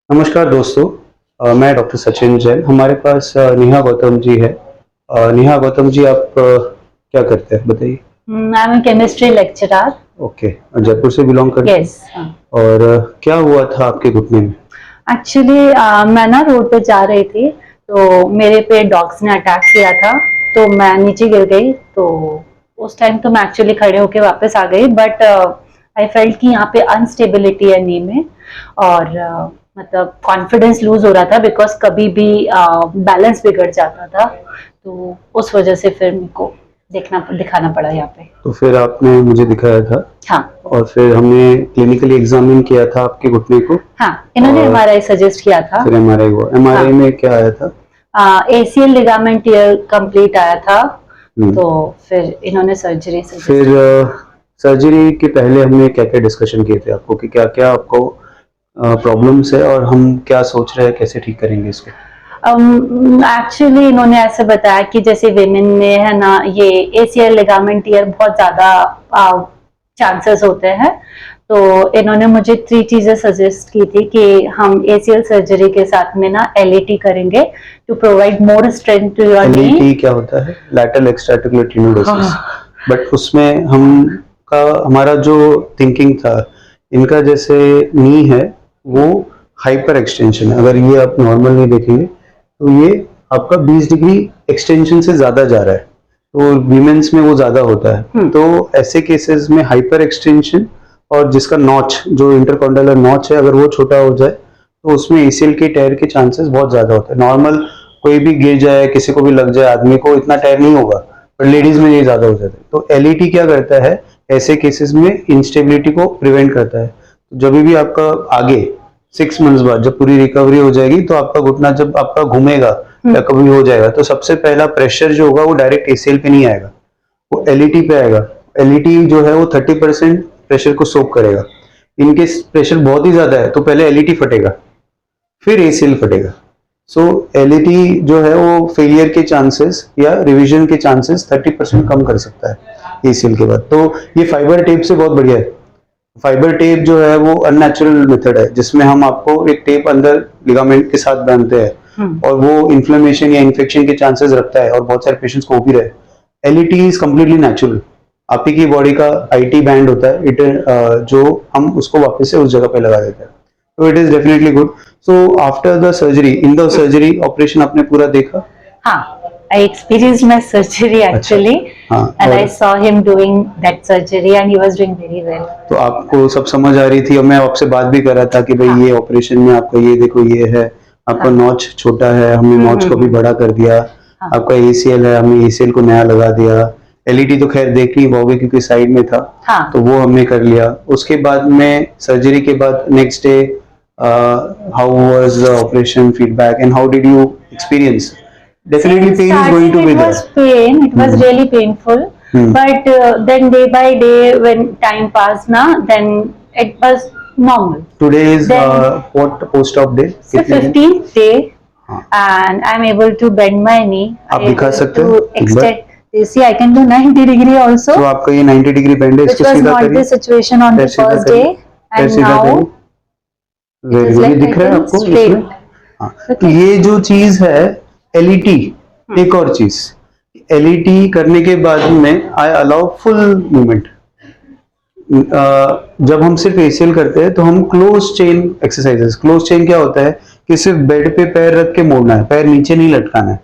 नमस्कार दोस्तों। मैं डॉक्टर सचिन जैन। हमारे पास नेहा गौतम जी है। नेहा गौतम जी, आप क्या करते हैं बताइए। I am chemistry lecturer. Okay, Jaipur से बिलोंग करते हैं। यस। और क्या हुआ था आपके घुटने में? एक्चुअली मैं ना रोड पे जा रही थी तो मेरे पे डॉग्स ने अटैक किया था, तो मैं नीचे गिर गई। तो उस टाइम तो मैं एक्चुअली खड़े होके वापस आ गई, बट आई फेल्ट कि यहाँ पे अनस्टेबिलिटी है नी में। और मतलब कॉन्फिडेंस लूज हो रहा था, बिकॉज कभी भी बैलेंस बिगड़ जाता था। तो उस वजह से फिर मेरे को दिखाना पड़ा यहाँ पे। तो फिर आपने मुझे दिखाया था। हाँ। और फिर हमने क्लिनिकली एग्जामिन किया था आपके घुटने को। हाँ, इन्होंने और एमआरआई सजेस्ट किया था। फिर एमआरआई हुआ। एमआरआई में क्या आया था? एसीएल लिगामेंट टियर कंप्लीट आया था। हम्म। तो फिर इन्होंने सर्जरी सजेस्ट फिर सर्जरी के पहले हमने क्या क्या डिस्कशन किए थे आपको कि क्या क्या आपको प्रॉब्लम्स है और हम क्या सोच रहे हैं कैसे ठीक करेंगे इसको? एक्चुअली इन्होंने ऐसे बताया कि जैसे विमेन में है ना, ये एसीएल लिगामेंट टियर बहुत ज्यादा चांसेस होते हैं। तो इन्होंने मुझे 3 चीजें सजेस्ट की थी कि हम एसीएल सर्जरी के साथ में ना एलईटी करेंगे to provide more strength to your knee. LET क्या होता है? लैटरल एक्स्ट्राआर्टिकुलर टेनोडोसिस। बट उसमें हमारा जो थिंकिंग था, इनका जैसे नी है वो हाइपर एक्सटेंशन है। अगर ये आप नॉर्मल नहीं देखेंगे तो ये आपका 20 डिग्री एक्सटेंशन से ज्यादा जा रहा है, तो वीमेंस में वो ज्यादा होता है। तो ऐसे केसेस में हाइपर एक्सटेंशन और जिसका नॉच, जो इंटरकॉन्डलर नॉच है, अगर वो छोटा हो जाए तो उसमें एसीएल के टेयर के चांसेस बहुत ज्यादा होते हैं। नॉर्मल कोई भी गिर जाए, किसी को भी लग जाए, आदमी को इतना टेयर नहीं होगा, पर लेडीज में ये ज्यादा हो जाता है। तो एलईटी क्या करता है, ऐसे केसेस में इंस्टेबिलिटी को प्रिवेंट करता है। तो जब भी आपका आगे 6 मंथ्स बाद जब पूरी रिकवरी हो जाएगी, तो आपका घुटना जब आपका घूमेगा या कभी हो जाएगा, तो सबसे पहला प्रेशर जो होगा वो डायरेक्ट एसीएल पे नहीं आएगा, वो एलईटी पे आएगा। एलईटी जो है वो 30% प्रेशर को सोक करेगा। इनकेस प्रेशर बहुत ही ज्यादा है तो पहले एलईटी फटेगा, फिर एसीएल फटेगा। सो एलईटी जो है वो फेलियर के चांसेस या रिवीजन के चांसेस 30% कम कर सकता है एसीएल के बाद। तो ये फाइबर टेप से बहुत बढ़िया है। फाइबर टेप जो है वो अननेचुरल मेथड है, जिसमें हम आपको एक टेप अंदर लिगामेंट के साथ बांधते हैं और वो इन्फ्लेमेशन या इन्फेक्शन के चांसेस रखता है, और बहुत सारे पेशेंट्स को भी रहे। LET is completely natural. आप ही की बॉडी का आईटी बैंड होता है, जो हम उसको वापस से उस जगह पे लगा देते हैं। तो it is definitely good. So after the surgery, in the surgery operation आपने पूरा देखा? हाँ, I experienced my surgery actually, and I saw him doing that surgery and he was doing very well. तो आपको सब समझ आ रही थी, और मैं आपसे बात भी कर रहा था कि भाई ये ऑपरेशन में आपका ये देखो, ये है आपका नॉच छोटा है, हमने नॉच को भी बड़ा कर दिया। आपका एसीएल है, हमने एसीएल को नया लगा दिया। एलईडी तो खैर देख नहीं पाओगे क्योंकि साइड में था, तो वो हमने कर लिया। उसके बाद में सर्जरी के बाद next day, how was the operation feedback and how did you experience? Definitely pain is going to be there. It was pain, it was really painful, but then day by day when time passed na, then it was normal. Today is what post-op day? So 15th day, and I'm able to bend my knee. आप दिखा सकते हैं एक बार? You see, I can do 90 degree also. तो आपका ये 90 degree bend है, इसको सीधा करिए। Which was not the situation on the first day, and now ये दिख रहा है आपको इसमें? हाँ, तो ये जो चीज है एलईटी, एक और चीज, एलईटी करने के बाद में आई अलाउ फुल मूवमेंट। जब हम सिर्फ एसीएल करते हैं तो हम close chain exercises, close chain क्या होता है कि सिर्फ बेड पे पैर रख के मोड़ना है, पैर नीचे नहीं लटकाना है।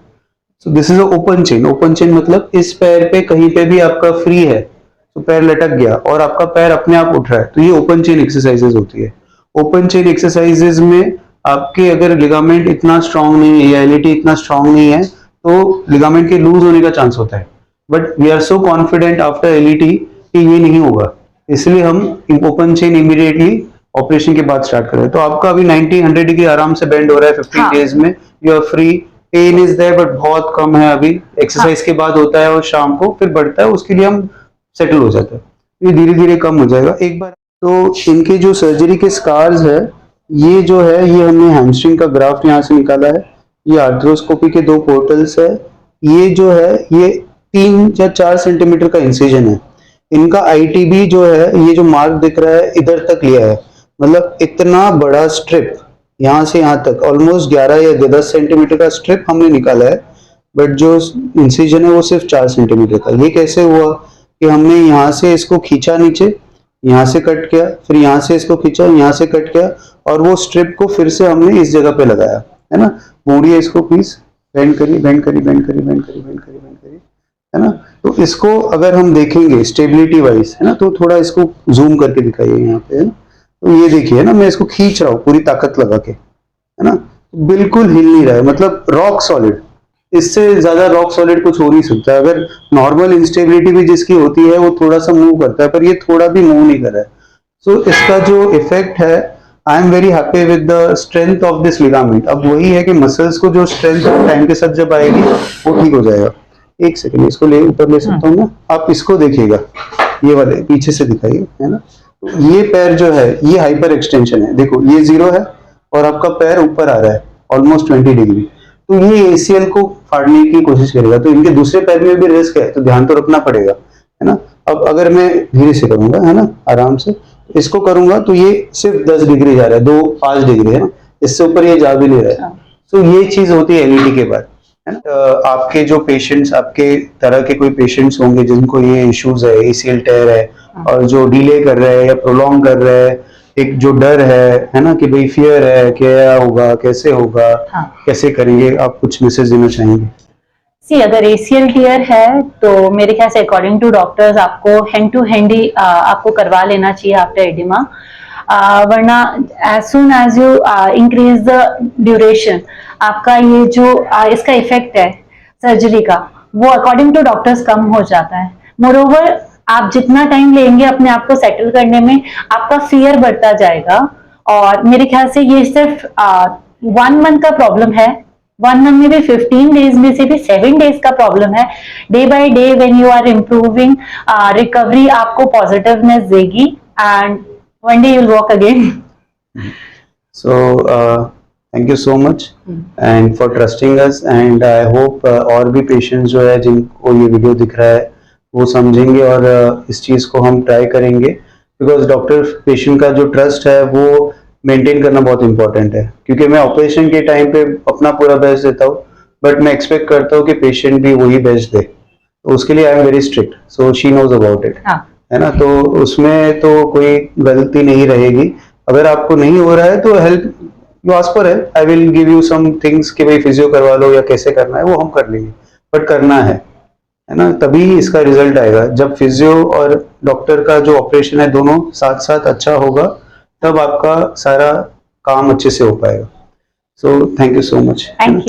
So this is open chain. Open chain मतलब इस पैर पे कहीं पे भी आपका फ्री है तो पैर लटक गया और आपका पैर अपने आप उठ रहा है, तो ये ओपन चेन एक्सरसाइजेस होती है। ओपन चेन एक्सरसाइजेस में आपके अगर लिगामेंट इतना स्ट्रांग नहीं है या एलईटी इतना स्ट्रांग नहीं है तो लिगामेंट के लूज होने का चांस होता है। But we are so confident after LET कि ये नहीं होगा, इसलिए हम ओपन चेन इमीडिएटली ऑपरेशन के बाद स्टार्ट करें। तो आपका अभी 90-100 डिग्री आराम से बेंड हो रहा है 15 डेज में। You are free. Pain is there but बहुत कम है अभी। एक्सरसाइज के बाद होता है और शाम को फिर बढ़ता है, उसके लिए हम सेटल हो जाते हैं। ये धीरे धीरे कम हो जाएगा एक बार। तो इनके जो सर्जरी के स्कार्स है, ये जो है ये हमने हैमस्ट्रिंग का ग्राफ्ट यहाँ से निकाला है। ये आर्थ्रोस्कोपी के 2 पोर्टल्स है। ये जो है ये 3 या 4 सेंटीमीटर का इंसिजन है। इनका आईटीबी जो है, ये जो मार्क दिख रहा है इधर तक लिया है, मतलब इतना बड़ा स्ट्रिप यहाँ से यहाँ तक ऑलमोस्ट 11 या 10 सेंटीमीटर का स्ट्रिप हमने निकाला है, बट जो इंसिजन है वो सिर्फ 4 सेंटीमीटर का। ये कैसे हुआ कि हमने यहाँ से इसको खींचा नीचे, यहाँ से कट किया, फिर यहाँ से इसको खींचा, यहाँ से कट किया, और वो स्ट्रिप को फिर से हमने इस जगह पे लगाया, है ना। मोड़िए इसको प्लीज, बेंड करिए, बेंड करिए, बेंड करिए, बेंड करिए, बेंड करिए, बेंड करिए, है ना। तो इसको अगर हम देखेंगे स्टेबिलिटी वाइज, है ना, तो थोड़ा इसको जूम करके दिखाइए यहाँ पे, है ना। तो ये देखिए ना, मैं इसको खींच रहा हूँ पूरी ताकत लगा के, है ना, बिल्कुल हिल नहीं रहा है, मतलब रॉक सॉलिड। इससे ज्यादा रॉक सॉलिड कुछ हो नहीं सकता। अगर नॉर्मल इंस्टेबिलिटी भी जिसकी होती है वो थोड़ा सा मूव करता है, पर ये थोड़ा भी मूव नहीं कर रहा है। सो इसका जो इफेक्ट है, आई am very happy with the strength of this ligament. अब वही है कि मसल्स को जो स्ट्रेंथ टाइम के साथ जब आएगी वो ठीक हो जाएगा। एक सेकंड, इसको ले ऊपर ले सकता हूँ ना, आप इसको देखिएगा, ये वाले पीछे से दिखाइए, है ना। तो ये पैर जो है ये हाइपर एक्सटेंशन है, देखो ये 0 है और आपका पैर ऊपर आ रहा है ऑलमोस्ट 20 डिग्री। तो ये ACL को फाड़ने की कोशिश करेगा, तो इनके दूसरे पैर में भी रिस्क है, तो ध्यान तो रखना पड़ेगा, है ना। अब अगर मैं धीरे से करूंगा, है ना, आराम से इसको करूंगा, तो ये सिर्फ 10 डिग्री जा रहा है, 5 डिग्री, है ना, इससे ऊपर ये जा भी नहीं रहा है। तो ये चीज होती है LED के बाद, है ना। आपके जो पेशेंट्स, आपके तरह के कोई पेशेंट्स होंगे जिनको ये इश्यूज है, ACL टेयर है, और जो डिले कर रहे हैं या प्रोलॉन्ग कर रहे हैं, एक जो डर है ना, कि भाई फियर है, क्या होगा, कैसे होगा, कैसे करेंगे, आप कुछ मैसेज देना चाहेंगे? अगर ACL टीयर है तो मेरे ख्याल से अकॉर्डिंग टू डॉक्टर्स आपको हैंड टू हैंड ही आपको करवा लेना चाहिए आफ्टर एडिमा, वरना as soon as you increase the duration, आपका ये जो इसका इफेक्ट है सर्जरी का, वो अकॉर्डिंग टू डॉक्टर्स कम हो जाता है। मोरओवर आप जितना टाइम लेंगे अपने आप को सेटल करने में, आपका फियर बढ़ता जाएगा। और मेरे ख्याल से ये सिर्फ 1 मंथ का प्रॉब्लम है, 1 मंथ में भी 15 डेज में से भी 7 डेज का प्रॉब्लम है। Day by day when you are improving, recovery आपको पॉजिटिवनेस देगी, and one day you will walk again. So thank you so much and for trusting us, and I hope और भी patients जो है जिनको ये वीडियो दिख रहा है वो समझेंगे और इस चीज को हम ट्राई करेंगे, बिकॉज डॉक्टर पेशेंट का जो ट्रस्ट है वो मेंटेन करना बहुत इंपॉर्टेंट है। क्योंकि मैं ऑपरेशन के टाइम पे अपना पूरा बेस्ट देता हूँ, बट मैं एक्सपेक्ट करता हूँ कि पेशेंट भी वही बेस्ट दे, तो उसके लिए I am very strict, so she knows about it, है ना। तो उसमें तो कोई गलती नहीं रहेगी। अगर आपको नहीं हो रहा है तो help you ask for help, I will give you some things कि भाई फिजियो करवा लो या कैसे करना है वो हम कर लेंगे, बट करना है ना, तभी इसका रिजल्ट आएगा। जब फिजियो और डॉक्टर का जो ऑपरेशन है दोनों साथ साथ अच्छा होगा, तब आपका सारा काम अच्छे से हो पाएगा। सो thank you so much. Thank you.